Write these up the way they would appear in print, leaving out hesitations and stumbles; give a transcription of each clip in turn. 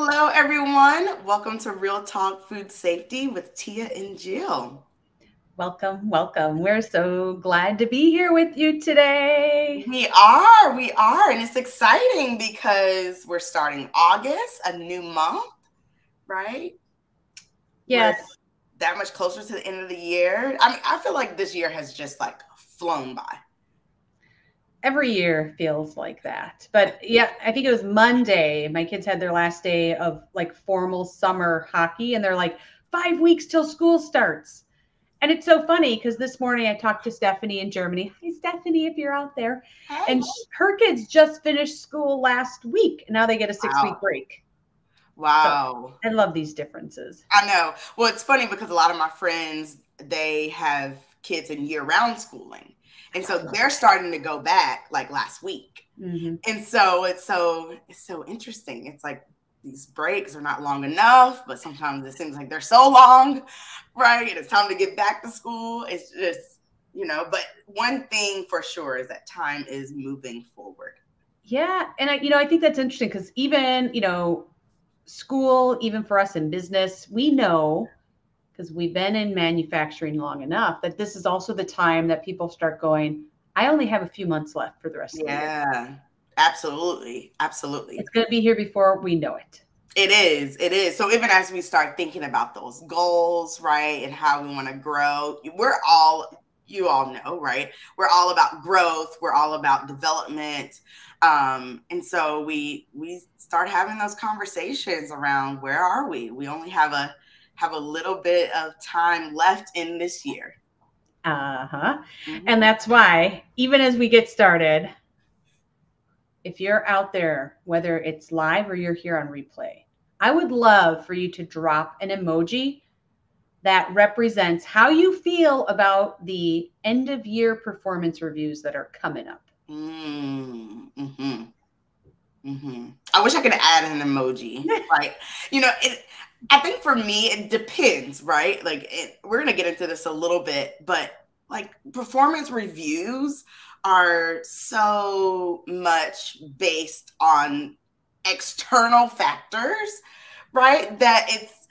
Hello, everyone. Welcome to Real Talk Food Safety with Tia and Jill. Welcome, welcome. We're so glad to be here with you today. We are, and it's exciting because we're starting August, a new month, right? We're Yes, that much closer to the end of the year. I mean, I feel like this year has just like flown by. every year feels like that. But yeah, I think it was Monday. My kids had their last day of like formal summer hockey, and they're like, 5 weeks till school starts. And it's so funny because this morning I talked to Stephanie in Germany. Hi, Stephanie, if you're out there. Hey, And her kids just finished school last week. And now they get a 6 week wow. break. So Wow. I love these differences. I know. Well, it's funny because a lot of my friends, they have kids in year-round schooling. And so they're starting to go back like last week. Mm-hmm. And so it's so interesting. It's like these breaks are not long enough, but sometimes it seems like they're so long, right? And it's time to get back to school. It's just, but one thing for sure is that time is moving forward. Yeah, and I think that's interesting because even, school, even for us in business, we know because we've been in manufacturing long enough that this is also the time that people start going, I only have a few months left for the rest of the year. Yeah, absolutely. Absolutely. It's going to be here before we know it. It is. It is. So even as we start thinking about those goals, right, and how we want to grow, you all know, right? We're all about growth. We're all about development. And so we start having those conversations around where are we? We only have a little bit of time left in this year. Uh-huh. And Mhm. that's why, even as we get started, if you're out there, whether it's live or you're here on replay, I would love for you to drop an emoji that represents how you feel about the end of year performance reviews that are coming up. Mm-hmm. I wish I could add an emoji, right? I think for me, it depends, right? We're going to get into this a little bit, but like performance reviews are so much based on external factors, right? That it's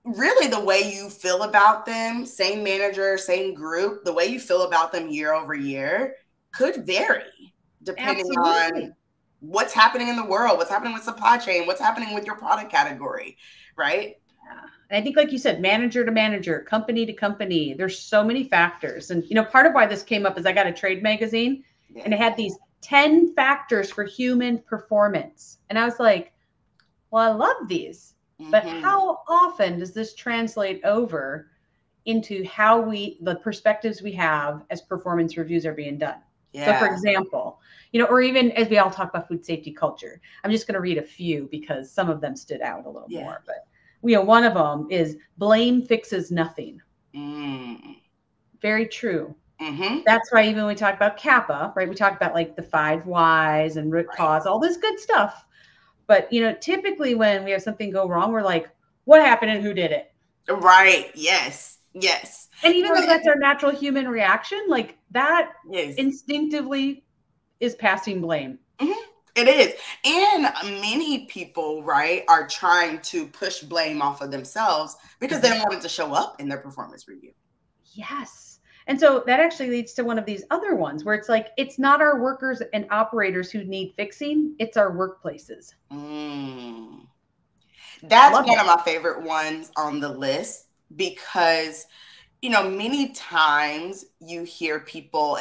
really the way you feel about them, same manager, same group, the way you feel about them year over year could vary depending Absolutely. on what's happening in the world, what's happening with supply chain, what's happening with your product category, right? Yeah. And I think, like you said, manager to manager, company to company, there's so many factors. And, part of why this came up is I got a trade magazine and it Yeah. had these 10 factors for human performance. And I was like, well, I love these, but Mm-hmm. how often does this translate over into the perspectives we have as performance reviews are being done? So, for Yeah. example, or even as we all talk about food safety culture, I'm just going to read a few because some of them stood out a little Yeah. more. But one of them is blame fixes nothing. Mm. Very true. Mm-hmm. That's why even when we talk about CAPA, right? We talk about like the 5 whys and root Right. cause, all this good stuff. But typically when we have something go wrong, we're like, what happened and who did it? Right. Yes. Yes. And even though that's our natural human reaction, like that Yes. instinctively is passing blame. Mhm. It is. And many people, right, are trying to push blame off of themselves because they Mhm. don't want it to show up in their performance review. Yes. And so that actually leads to one of these other ones where it's like, it's not our workers and operators who need fixing, it's our workplaces. Mm. That's Love one it. of my favorite ones on the list because, many times you hear people,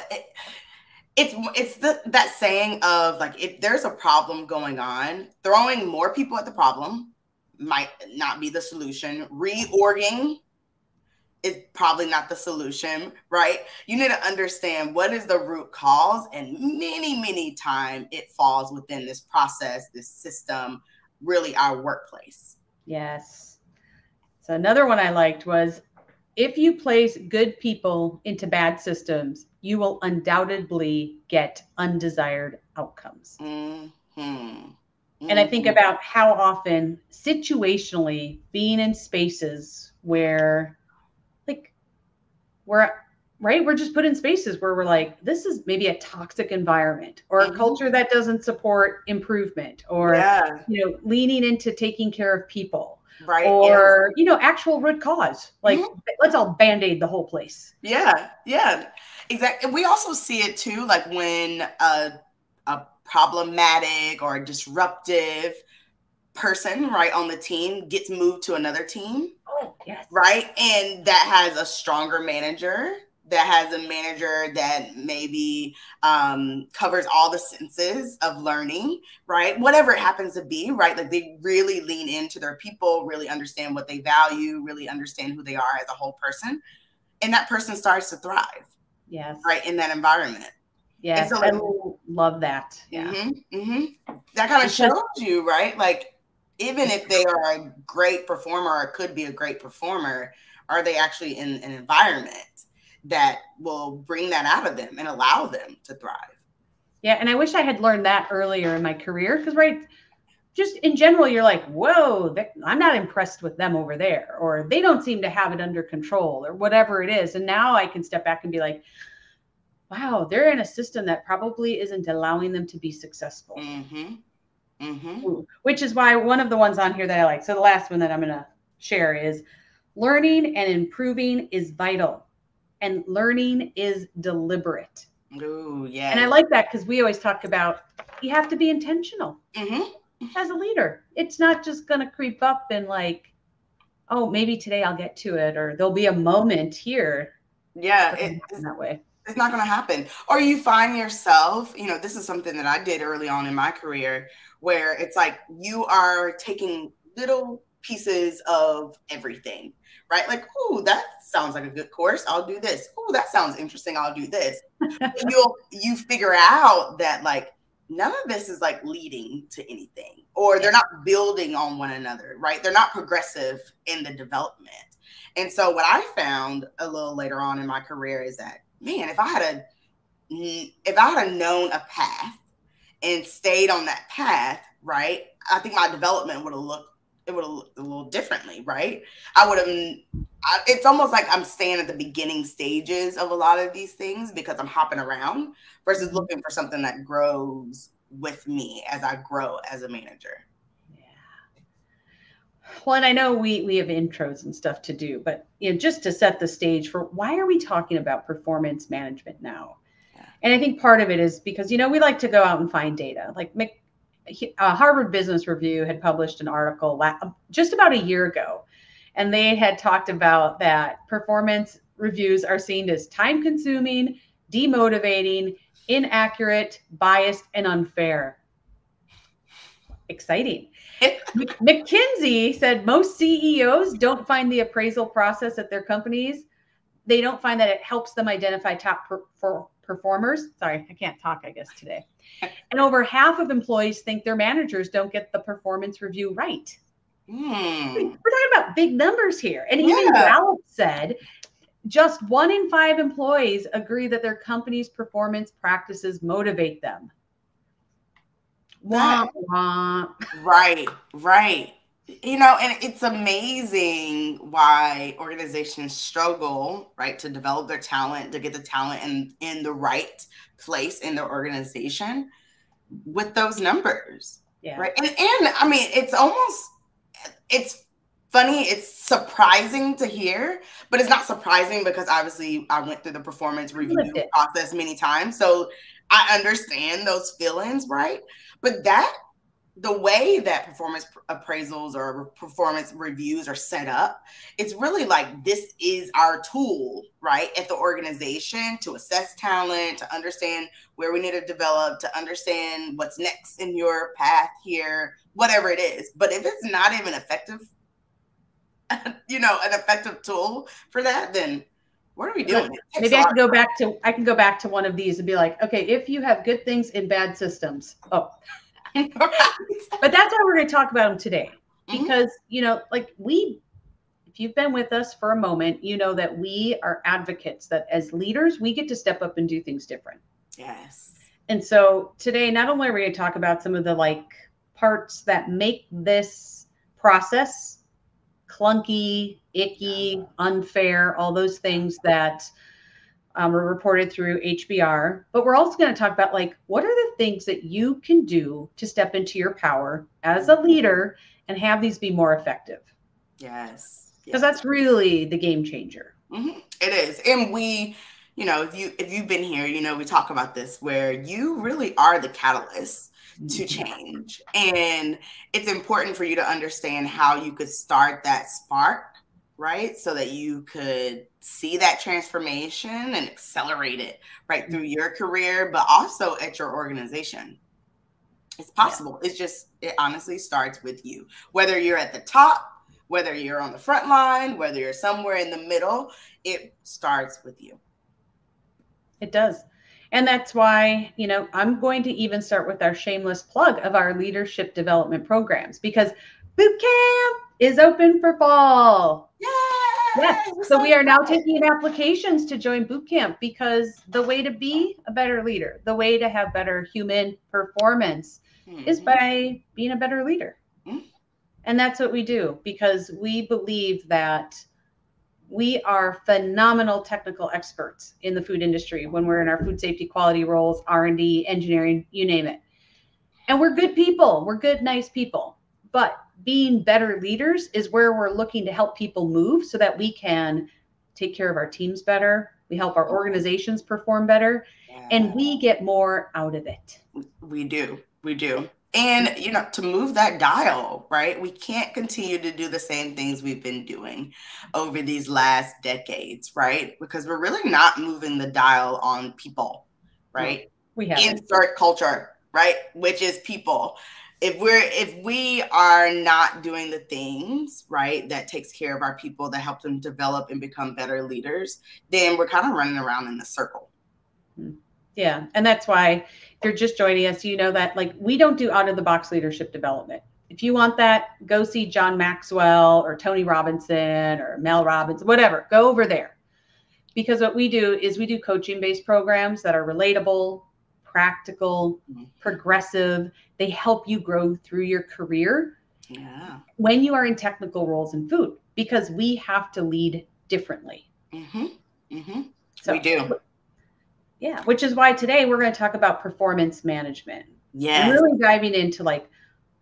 it's that saying of like, if there's a problem going on, throwing more people at the problem might not be the solution. Reorging is probably not the solution, right? You need to understand what is the root cause, and many times it falls within this process, this system, really our workplace. Yes. So another one I liked was if you place good people into bad systems, you will undoubtedly get undesired outcomes. Mm-hmm. And I think Mm-hmm. about how often situationally being in spaces where like we're right? We're just put in spaces where we're like, this is maybe a toxic environment or a culture that doesn't support improvement or, leaning into taking care of people. Right. Or, actual root cause. Like, let's all Band-Aid the whole place. Yeah. Yeah. Exactly. We also see it too, like when a problematic or disruptive person, right, on the team gets moved to another team. Oh, yes. Right. And that has a stronger manager, that has a manager that maybe covers all the senses of learning, right? Whatever it happens to be, right? Like they really lean into their people, really understand what they value, really understand who they are as a whole person. And that person starts to thrive. Yes. Right. In that environment. Yes. So, I love that. Yeah. That kind of shows you, right? Like, even if they are a great performer or could be a great performer, are they actually in an environment that will bring that out of them and allow them to thrive? Yeah. And I wish I had learned that earlier in my career because, right, just in general, you're like, whoa, I'm not impressed with them over there, or they don't seem to have it under control or whatever it is. And now I can step back and be like, wow, they're in a system that probably isn't allowing them to be successful. Which is why one of the ones on here that I like. So the last one that I'm going to share is learning and improving is vital, and learning is deliberate. Ooh, yeah. And I like that because we always talk about you have to be intentional as a leader. It's not just going to creep up and like, oh, maybe today I'll get to it, or there'll be a moment here. Yeah, it's that way. It's not going to happen. Or you find yourself, this is something that I did early on in my career, where it's like you are taking little pieces of everything, right? Like, ooh, that sounds like a good course. I'll do this. Ooh, that sounds interesting. I'll do this. you figure out that like none of this is like leading to anything, or they're not building on one another, right? They're not progressive in the development. And so what I found a little later on in my career is that, man, if I had known a path and stayed on that path, right, I think my development would have looked a little differently, right? It's almost like I'm staying at the beginning stages of a lot of these things because I'm hopping around versus looking for something that grows with me as I grow as a manager. Well, and I know we have intros and stuff to do, but just to set the stage for why are we talking about performance management now? Yeah. And I think part of it is because, we like to go out and find data. Like Harvard Business Review had published an article just about a year ago, and they had talked about that performance reviews are seen as time-consuming, demotivating, inaccurate, biased, and unfair. Exciting. McKinsey said most CEOs don't find the appraisal process at their companies. They don't find that it helps them identify top performers. Sorry, I can't talk, I guess, today. And over half of employees think their managers don't get the performance review right. We're talking about big numbers here. And even Gallup said just 1 in 5 employees agree that their company's performance practices motivate them. Wah, wah. Right. And it's amazing why organizations struggle, right, to develop their talent, to get the talent in the right place in their organization with those numbers. Yeah. Right. And I mean, it's funny. It's surprising to hear, but it's not surprising because obviously I went through the performance review process many times. So I understand those feelings, right? But the way that performance appraisals or performance reviews are set up, it's really like this is our tool, right, at the organization to assess talent, to understand where we need to develop, to understand what's next in your path here, whatever it is. But if it's not even effective, an effective tool for that, then what are we doing? Maybe I can go back to one of these and be like, okay, if you have good things in bad systems. Oh. But that's why we're going to talk about them today. Because, if you've been with us for a moment, you know that we are advocates that as leaders, we get to step up and do things different. Yes. And so today, not only are we going to talk about some of the parts that make this process clunky, icky, unfair, all those things that Are reported through HBR, but we're also going to talk about like, what are the things that you can do to step into your power as a leader and have these be more effective? Yes. Because that's really the game changer. Mm-hmm. It is. And we, you know, if you've been here, you know, we talk about this where you really are the catalyst to change. And it's important for you to understand how you could start that spark, right? So that you could see that transformation and accelerate it right through your career, but also at your organization. It's possible. Yeah. It's just, it honestly starts with you. Whether you're at the top, whether you're on the front line, whether you're somewhere in the middle, it starts with you. It does. And that's why, you know, I'm going to even start with our shameless plug of our leadership development programs, because boot camp is open for fall. Yay! Yes. So we are now taking applications to join boot camp, because the way to be a better leader, the way to have better human performance is by being a better leader. And that's what we do, because we believe that we are phenomenal technical experts in the food industry when we're in our food safety quality roles, R&D, engineering, you name it. And we're good people. We're good, nice people. But being better leaders is where we're looking to help people move so that we can take care of our teams better. We help our organizations perform better, and we get more out of it. We do. We do. And, you know, to move that dial, right? We can't continue to do the same things we've been doing over these last decades, right? Because we're really not moving the dial on people, right? We have insert culture, right? Which is people. If we are not doing the things, right, that takes care of our people, that help them develop and become better leaders, then we're kind of running around in a circle. Yeah. And that's why, if you're just joining us, you know that like we don't do out of the box leadership development. If you want that, go see John Maxwell or Tony Robinson or Mel Robbins, whatever, go over there. Because what we do is we do coaching-based programs that are relatable, practical, progressive. They help you grow through your career when you are in technical roles in food, because we have to lead differently. So we do. Yeah, which is why today we're going to talk about performance management. Yeah. And really diving into, like,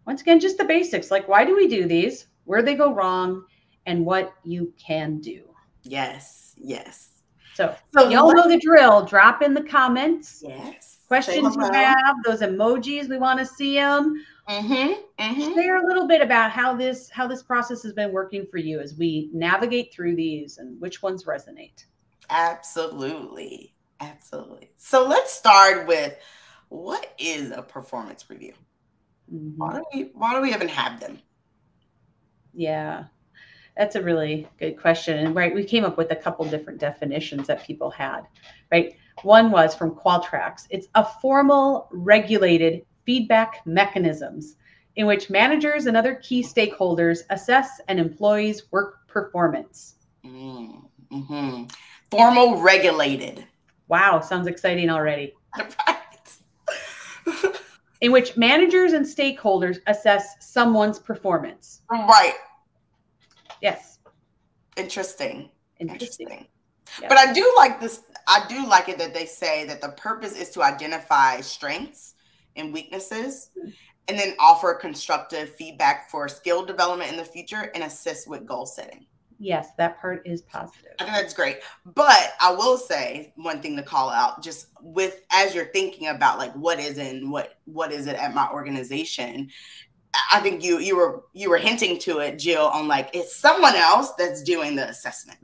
once again, just the basics. Like, why do we do these? Where they go wrong? And what you can do. Yes. Yes. So y'all know the drill. Drop in the comments. Yes. Questions you have, those emojis, we want to see them. Share a little bit about how this process has been working for you as we navigate through these and which ones resonate. Absolutely. Absolutely. So let's start with, what is a performance review? Why do we even have them? Yeah, that's a really good question. And right, we came up with a couple different definitions that people had, right? One was from Qualtrics. It's a formal, regulated feedback mechanisms in which managers and other key stakeholders assess an employee's work performance. Formal, regulated. Wow, sounds exciting already. In which managers and stakeholders assess someone's performance. Right. Yes. Interesting. Yep. But I do like this. I do like it that they say that the purpose is to identify strengths and weaknesses, and then offer constructive feedback for skill development in the future and assist with goal setting. Yes, that part is positive. I think that's great. But I will say one thing to call out, just with, as you're thinking about like what is it at my organization, I think you were hinting to it, Jill, on like, it's someone else that's doing the assessment,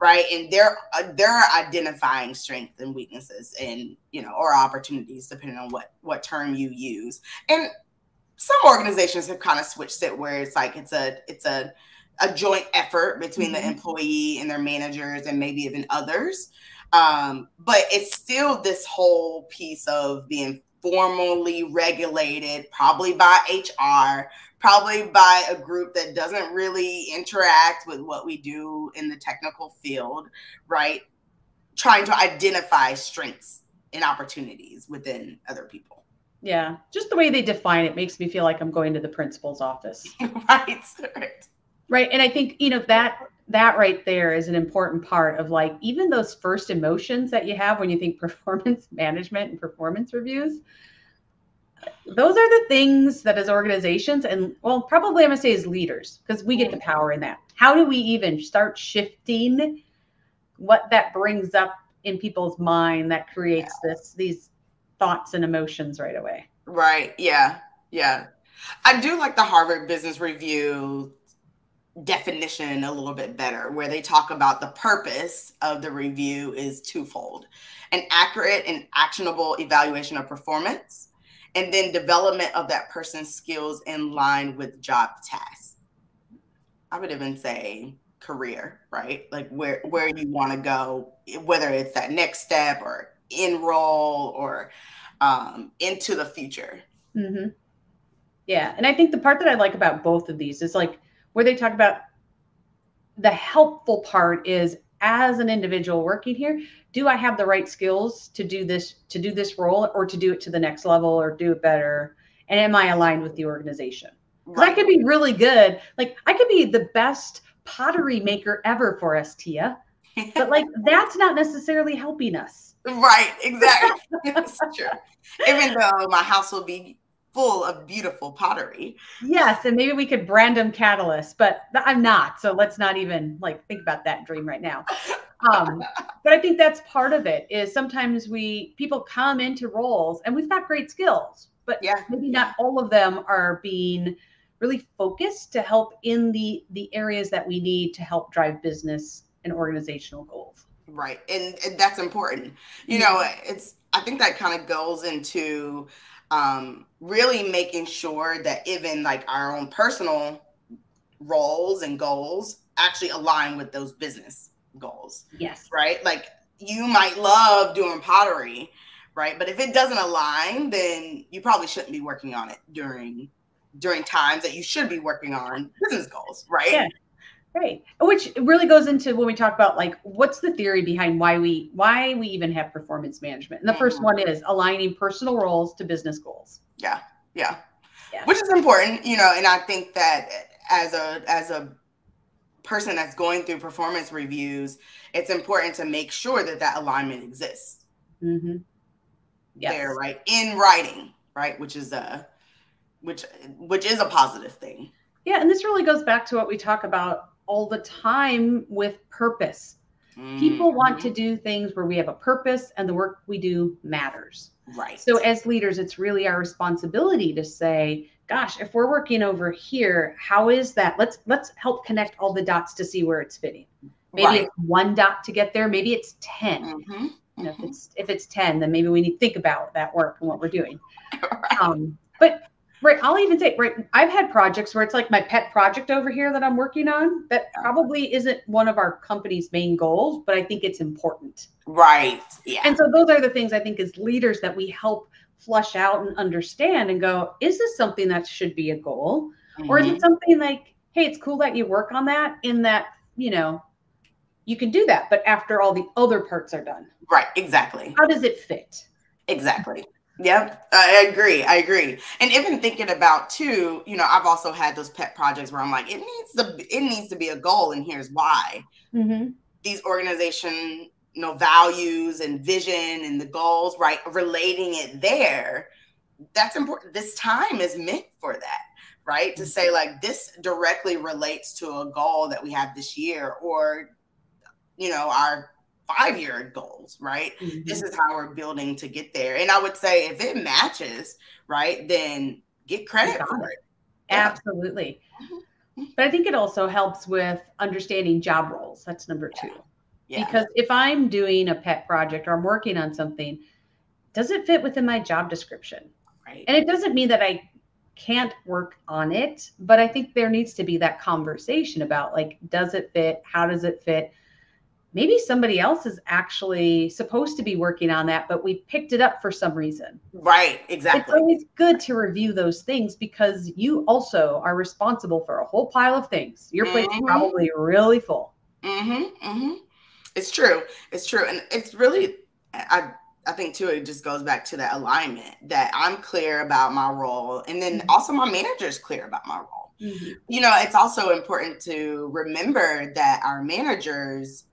right? And they're identifying strengths and weaknesses, and or opportunities, depending on what term you use. And some organizations have kind of switched it where it's like it's a joint effort between the employee and their managers and maybe even others. But it's still this whole piece of being formally regulated, probably by HR, probably by a group that doesn't really interact with what we do in the technical field, right? Trying to identify strengths and opportunities within other people. Yeah, just the way they define it makes me feel like I'm going to the principal's office. Right. Right. And I think, that that right there is an important part of like even those first emotions that you have when you think performance management and performance reviews. Those are the things that as organizations and well, probably I'm gonna say as leaders, because we get the power in that. How do we even start shifting what that brings up in people's mind that creates these thoughts and emotions right away? Right. Yeah. Yeah. I do like the Harvard Business Review definition a little bit better, where they talk about the purpose of the review is twofold: an accurate and actionable evaluation of performance, and then development of that person's skills in line with job tasks. I would even say career, right? Like where you want to go, whether it's that next step or enroll or into the future. Mm-hmm. Yeah. And I think the part that I like about both of these is like where they talk about the helpful part is as an individual working here, do I have the right skills to do this role or to do it to the next level or do it better? And am I aligned with the organization? Because I could be really good. Like I could be the best pottery maker ever for Estia, but like that's not necessarily helping us. Right, exactly. It's true. Even though my house will be full of beautiful pottery. Yes, and maybe we could brand them Catalyst, but I'm not. So let's not even like think about that dream right now. But I think that's part of it is sometimes people come into roles and we've got great skills, but maybe not all of them are being really focused to help in the areas that we need to help drive business and organizational goals. Right. And that's important. You know, I think that kind of goes into really making sure that even like our own personal roles and goals actually align with those business goals. Yes. Right. Like you might love doing pottery, right? But if it doesn't align, then you probably shouldn't be working on it during times that you should be working on business goals, right? Yeah. Right. Which really goes into when we talk about like what's the theory behind why we even have performance management. And the first one is aligning personal roles to business goals. Yeah. Which is important, you know, and I think that as a person that's going through performance reviews, it's important to make sure that alignment exists. Mm-hmm. Yes. There, right? In writing, right? Which is a positive thing. Yeah, and this really goes back to what we talk about all the time with purpose. People want to do things where we have a purpose and the work we do matters. Right. So as leaders, it's really our responsibility to say, gosh, if we're working over here, how is that? Let's help connect all the dots to see where it's fitting. Maybe it's one dot to get there. Maybe it's 10. Mm-hmm. You know, if it's 10, then maybe we need to think about that work and what we're doing. Right. But right, I'll even say, right, I've had projects where it's like my pet project over here that I'm working on that probably isn't one of our company's main goals, but I think it's important. Right. Yeah. And so those are the things I think as leaders that we help flush out and understand and go, is this something that should be a goal? Mm-hmm. Or is it something like, hey, it's cool that you work on that in that, you know, you can do that, but after all the other parts are done. Right. Exactly. How does it fit? Exactly. Yep, I agree. And even thinking about too, you know, I've also had those pet projects where I'm like, it needs to be a goal, and here's why. Mm-hmm. These organization, you know, values and vision and the goals, right? Relating it there, that's important. This time is meant for that, right? Mm-hmm. To say like this directly relates to a goal that we have this year, or, you know, our 5-year goals, right? Mm-hmm. This is how we're building to get there. And I would say if it matches, right, then get credit for it. Absolutely. Yeah. But I think it also helps with understanding job roles. That's number 2. Yeah. Because if I'm doing a pet project or I'm working on something, does it fit within my job description? Right. And it doesn't mean that I can't work on it, but I think there needs to be that conversation about like, does it fit? How does it fit? Maybe somebody else is actually supposed to be working on that, but we picked it up for some reason. Right, exactly. It's always good to review those things because you also are responsible for a whole pile of things. Your plate's probably really full. Mm-hmm, mm-hmm. It's true. And it's really, I think too, it just goes back to that alignment that I'm clear about my role. And then also my manager's clear about my role. You know, it's also important to remember that our managers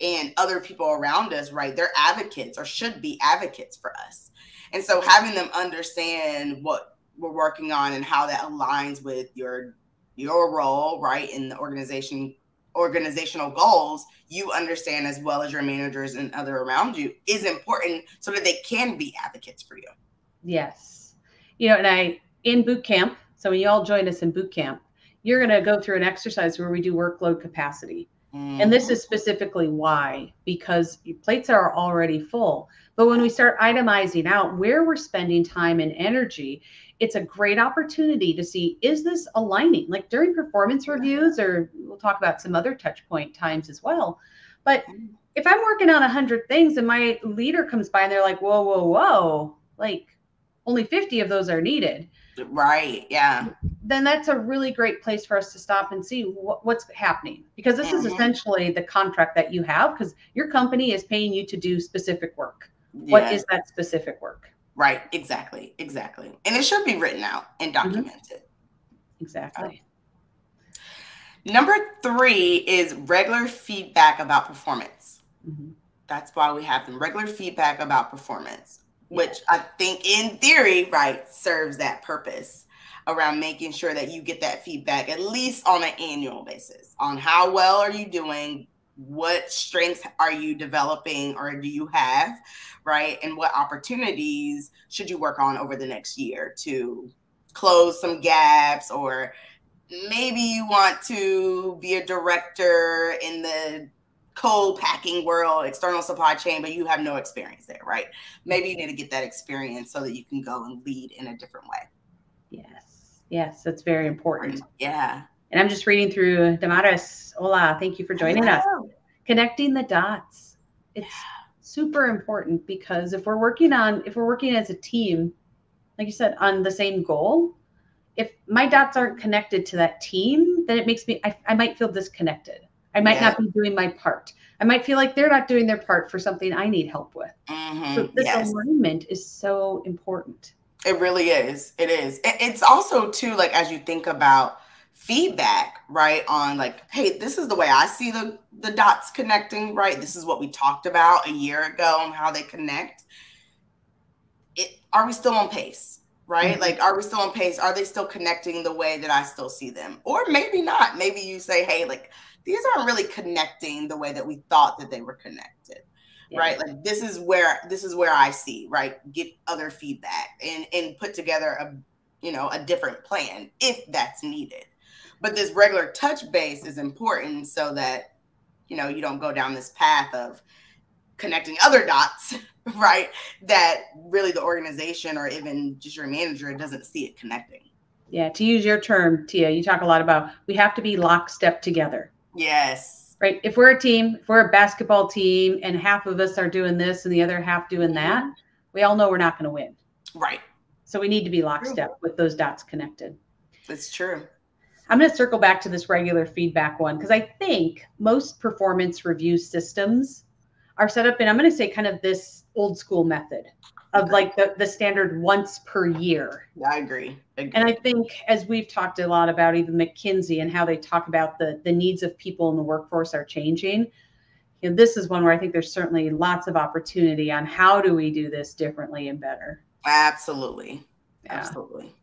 and other people around us, right, they're advocates or should be advocates for us. And so having them understand what we're working on and how that aligns with your role, right, in the organizational goals, you understand as well as your managers and other around you, is important so that they can be advocates for you. Yes. You know, and in boot camp, so when you all join us in boot camp, you're going to go through an exercise where we do workload capacity. And this is specifically why, because your plates are already full. But when we start itemizing out where we're spending time and energy, it's a great opportunity to see, is this aligning? Like during performance reviews, or we'll talk about some other touch point times as well. But if I'm working on 100 things and my leader comes by and they're like, whoa, whoa, whoa, like only 50 of those are needed. Right. Yeah. Then that's a really great place for us to stop and see what's happening, because this is essentially the contract that you have, because your company is paying you to do specific work. Yeah. What is that specific work? Right. Exactly. Exactly. And it should be written out and documented. Exactly. Number 3 is regular feedback about performance. That's why we have them. Regular feedback about performance, which I think in theory, right, serves that purpose around making sure that you get that feedback at least on an annual basis on how well are you doing, what strengths are you developing or do you have, right? And what opportunities should you work on over the next year to close some gaps, or maybe you want to be a director in the co-packing world, external supply chain, but you have no experience there, right? Maybe you need to get that experience so that you can go and lead in a different way. Yes, that's very important. Yeah. And I'm just reading through Damaris. Hola, thank you for joining us. Connecting the dots. It's super important, because if we're working as a team, like you said, on the same goal, if my dots aren't connected to that team, then it makes me, I might feel disconnected. I might not be doing my part. I might feel like they're not doing their part for something I need help with. So this alignment is so important. It really is. It is. It's also too, like, as you think about feedback, right, on like, hey, this is the way I see the dots connecting, right? This is what we talked about a year ago on how they connect. Are we still on pace, right? Like, are we still on pace? Are they still connecting the way that I still see them? Or maybe not. Maybe you say, hey, like, these aren't really connecting the way that we thought that they were connected. Right. Like this is where I see, right. Get other feedback and put together a different plan if that's needed. But this regular touch base is important so that, you don't go down this path of connecting other dots, right. That really the organization or even just your manager doesn't see it connecting. Yeah. To use your term, Tia, you talk a lot about, we have to be lockstep together. Yes. Right. If we're a team, if we're a basketball team and half of us are doing this and the other half doing that, we all know we're not going to win. Right. So we need to be lockstep with those dots connected. That's true. I'm going to circle back to this regular feedback one, because I think most performance review systems are set up in, I'm going to say, kind of this old school method of like the standard once per year. I agree. And I think, as we've talked a lot about even McKinsey and how they talk about the needs of people in the workforce are changing, this is one where I think there's certainly lots of opportunity on how do we do this differently and better. Absolutely. Yeah. Absolutely.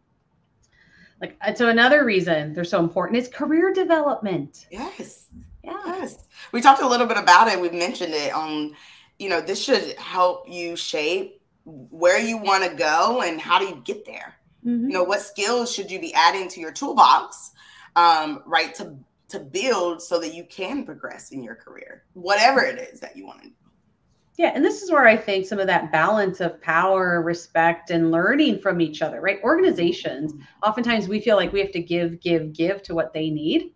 Like, so another reason they're so important is career development. Yes. Yes. We talked a little bit about it. We've mentioned it on, this should help you shape where you want to go and how do you get there. What skills should you be adding to your toolbox, right, to build so that you can progress in your career, whatever it is that you want to do. Yeah, and this is where I think some of that balance of power, respect, and learning from each other, right? Organizations, oftentimes we feel like we have to give to what they need.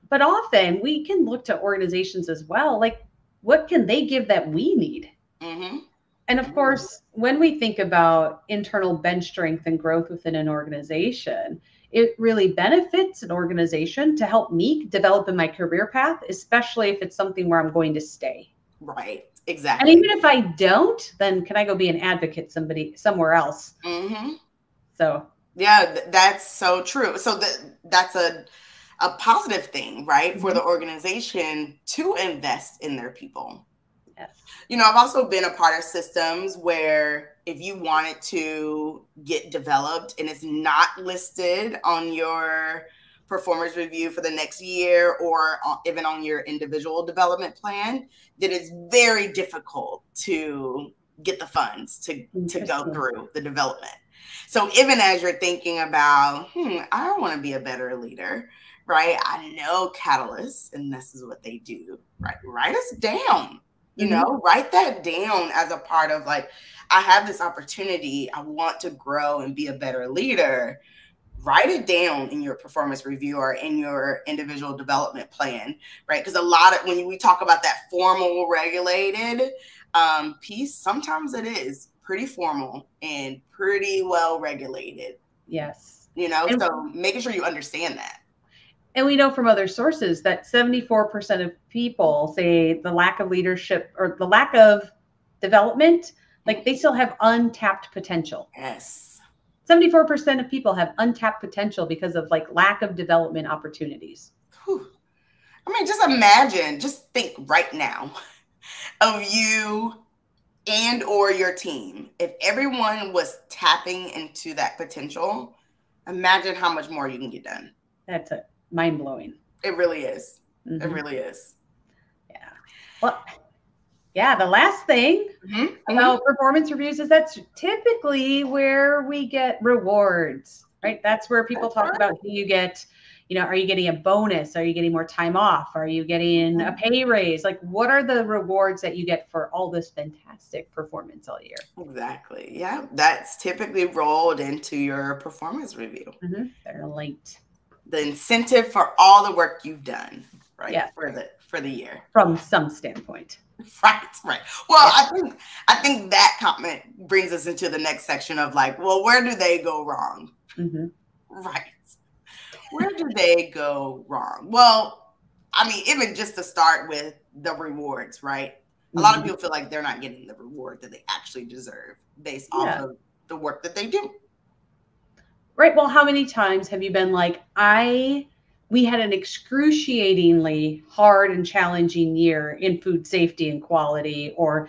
But often we can look to organizations as well, like, what can they give that we need? And of course, when we think about internal bench strength and growth within an organization, it really benefits an organization to help me develop in my career path, especially if it's something where I'm going to stay. Right. Exactly. And even if I don't, then can I go be an advocate somewhere else? So yeah, that's so true. So that's a positive thing, right? For the organization to invest in their people. Yes. You know, I've also been a part of systems where if you wanted to get developed and it's not listed on your performance review for the next year or even on your individual development plan, then it's very difficult to get the funds to go through the development. So even as you're thinking about, I want to be a better leader, right? I know Catalyst, and this is what they do, right? Write us down. You know, write that down as a part of like, I have this opportunity. I want to grow and be a better leader. Write it down in your performance review or in your individual development plan, right? Because a lot of, when we talk about that formal regulated piece, sometimes it is pretty formal and pretty well regulated. Yes. You know, so making sure you understand that. And we know from other sources that 74% of people say the lack of leadership or the lack of development, like they still have untapped potential. Yes. 74% of people have untapped potential because of like lack of development opportunities. Whew. I mean, just imagine, just think right now of you and or your team. If everyone was tapping into that potential, imagine how much more you can get done. That's it. Mind-blowing. It really is. It really is. Yeah. Well, yeah, the last thing about performance reviews is that's typically where we get rewards, right? That's where people talk about, do you get, you know, are you getting a bonus? Are you getting more time off? Are you getting a pay raise? Like, what are the rewards that you get for all this fantastic performance all year? Exactly. Yeah. That's typically rolled into your performance review. They're linked. The incentive for all the work you've done, right? Yeah. For the year. From some standpoint. Right. Well, yeah. I think that comment brings us into the next section of like, well, where do they go wrong? Right. Where do they go wrong? Well, I mean, even just to start with the rewards, right? A lot of people feel like they're not getting the reward that they actually deserve based off of the work that they do. Right. Well, how many times have you been like, we had an excruciatingly hard and challenging year in food safety and quality, or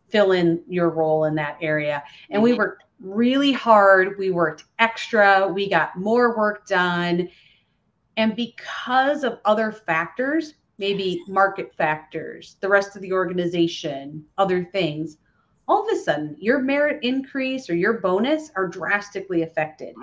fill in your role in that area. And we worked really hard. We worked extra. We got more work done. And because of other factors, maybe market factors, the rest of the organization, other things, all of a sudden your merit increase or your bonus are drastically affected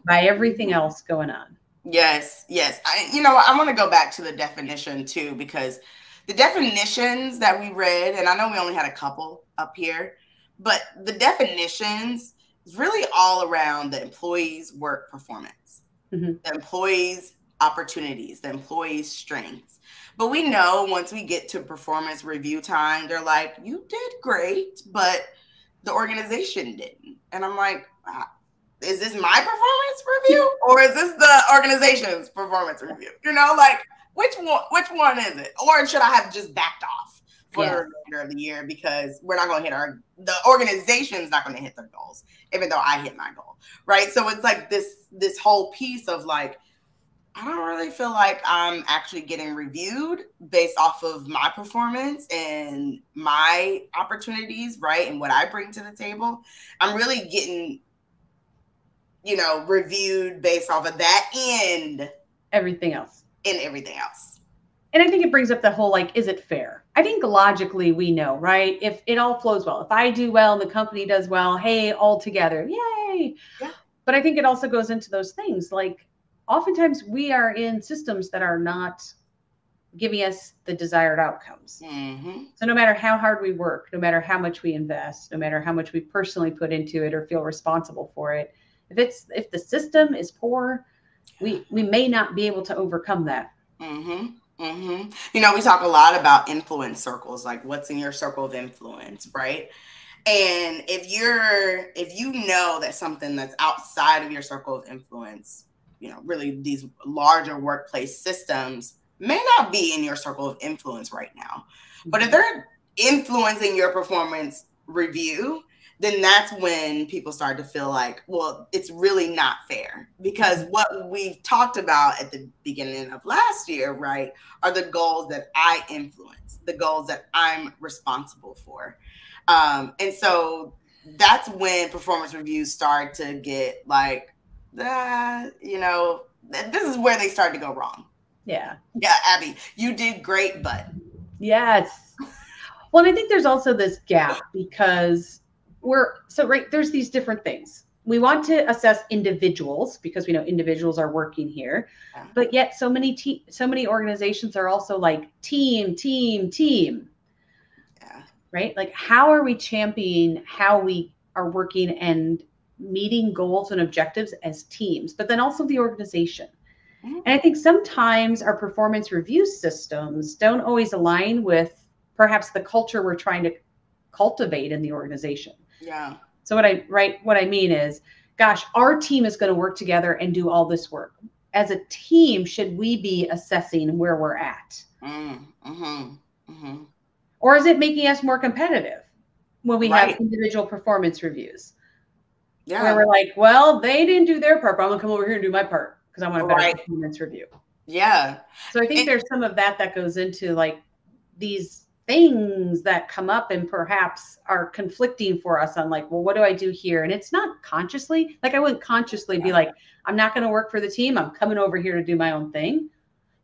by everything else going on. Yes. I want to go back to the definition too, because the definitions that we read, and I know we only had a couple up here, but the definitions is really all around the employee's work performance, the employee's opportunities, the employee's strengths. But we know once we get to performance review time, they're like, you did great, but the organization didn't. And I'm like, is this my performance review or is this the organization's performance review? You know, like which one is it? Or should I have just backed off for the remainder of the year because we're not going to hit the organization's not going to hit their goals, even though I hit my goal, right? So it's like this whole piece of like, I don't really feel like I'm actually getting reviewed based off of my performance and my opportunities, right? And what I bring to the table. I'm really getting, reviewed based off of that and everything else. And I think it brings up the whole, like, is it fair? I think logically we know, right? If it all flows well, if I do well and the company does well, hey, all together, yay. Yeah. But I think it also goes into those things like, oftentimes we are in systems that are not giving us the desired outcomes. So no matter how hard we work, no matter how much we invest, no matter how much we personally put into it or feel responsible for it, if the system is poor, we may not be able to overcome that. We talk a lot about influence circles, like what's in your circle of influence, right? And if you know that something that's outside of your circle of influence, really these larger workplace systems may not be in your circle of influence right now. But if they're influencing your performance review, then that's when people start to feel like, well, it's really not fair, because what we've talked about at the beginning of last year, right, are the goals that I influence, the goals that I'm responsible for. And so that's when performance reviews start to get like, you know, this is where they start to go wrong. Yeah. Yeah, Abby, you did great, but. Yes. Well, and I think there's also this gap because there's these different things. We want to assess individuals because we know individuals are working here, but yet so many organizations are also like team. Yeah. Right? Like, how are we championing how we are working and meeting goals and objectives as teams, but then also the organization. Mm-hmm. And I think sometimes our performance review systems don't always align with perhaps the culture we're trying to cultivate in the organization. Yeah. So what I mean is, gosh, our team is going to work together and do all this work. As a team, should we be assessing where we're at? Mm-hmm. Mm-hmm. Or is it making us more competitive when we have individual performance reviews? Yeah. Where we're like, well, they didn't do their part, but I'm going to come over here and do my part because I want a better performance review. Yeah. So I think there's some of that goes into like these things that come up and perhaps are conflicting for us on like, well, what do I do here? And it's not consciously, like I wouldn't consciously be like, I'm not going to work for the team. I'm coming over here to do my own thing.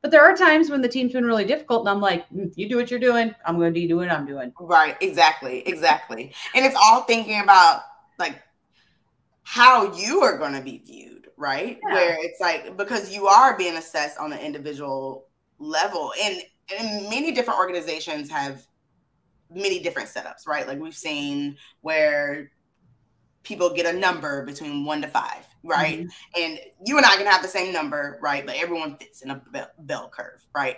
But there are times when the team's been really difficult and I'm like, you do what you're doing. I'm going to do what I'm doing. Right. Exactly. And it's all thinking about like how you are going to be viewed, right? Yeah. Where it's like, because you are being assessed on an individual level, and many different organizations have many different setups, right? Like we've seen where people get a number between 1 to 5, right? Mm-hmm. And you and I can have the same number, right? But everyone fits in a bell curve, right?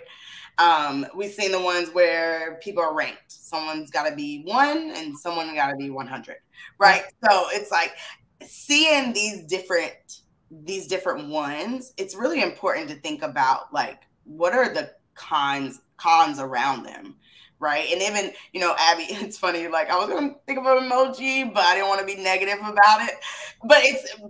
We've seen the ones where people are ranked. Someone's got to be 1 and someone got to be 100, right? So it's like seeing these different ones. It's really important to think about like, what are the cons around them, right? And even, you know, Abby, it's funny, like I was gonna think of an emoji, but I didn't want to be negative about it.